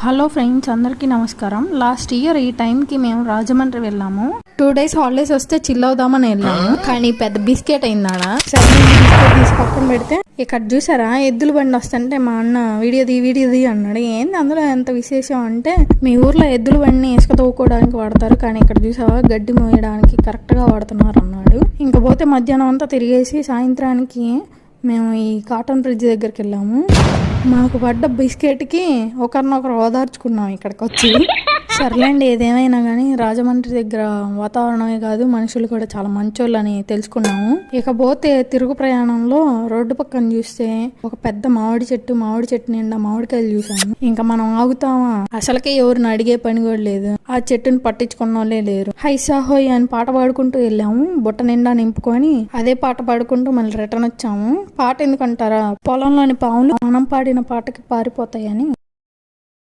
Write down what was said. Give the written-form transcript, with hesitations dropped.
Hello friends, అందరికీ నమస్కారం. Last year ఈ టైంకి మేము రాజమండ్రి వెళ్ళాము. 2 days హాలిడేస్ వస్తే చిల్ అవుదామని వెళ్ళాము. కానీ పెద్ద బిస్కెట్ అయిందాడ. సరే బిస్కెట్ తీసి పక్కన పెడితే ఇక్కడ చూసారా ఎద్దుల బండి వస్తుంటే మా అన్న వీడియో ది అన్నాడు. ఏంది అందులో ఎంత విశేషం అంటే, మీ ఊర్లో ఎద్దుల బండిని ఇసుక తవ్వుకోవడానికి వాడతారు, కానీ ఇక్కడ చూసావా గడ్డి మోయడానికి కరెక్ట్ గా వాడుతున్నారు అన్నాడు. ఇంకపోతే మధ్యాహ్నం అంతా తిరిగేసి సాయంత్రానికి మేము ఈ కాటన్ బ్రిడ్జ్ దగ్గరికి వెళ్ళాము. మాకు పడ్డ బిస్కెట్కి ఒకరినొకరు ఓదార్చుకున్నాం ఇక్కడికి వచ్చి. సర్లేండి, ఏదేమైనా కానీ రాజమండ్రి దగ్గర వాతావరణమే కాదు మనుషులు కూడా చాలా మంచోళ్ళు అని తెలుసుకున్నాము. ఇకపోతే తిరుగు ప్రయాణంలో రోడ్డు పక్కన చూస్తే ఒక పెద్ద మామిడి చెట్టు నిండా మామిడికాయలు చూసాము. ఇంకా మనం ఆగుతామా? అసలుకే ఎవరిని అడిగే పని కూడా లేదు. ఆ చెట్టుని పట్టించుకున్న వాళ్ళే లేరు. హైసాహోయ్ అని పాట పాడుకుంటూ వెళ్ళాము. బుట్ట నిండా నింపుకొని అదే పాట పాడుకుంటూ మళ్ళీ రిటర్న్ వచ్చాము. పాట ఎందుకంటారా? పొలంలోని పాములు మనం పాడిన పాటకి పారిపోతాయని.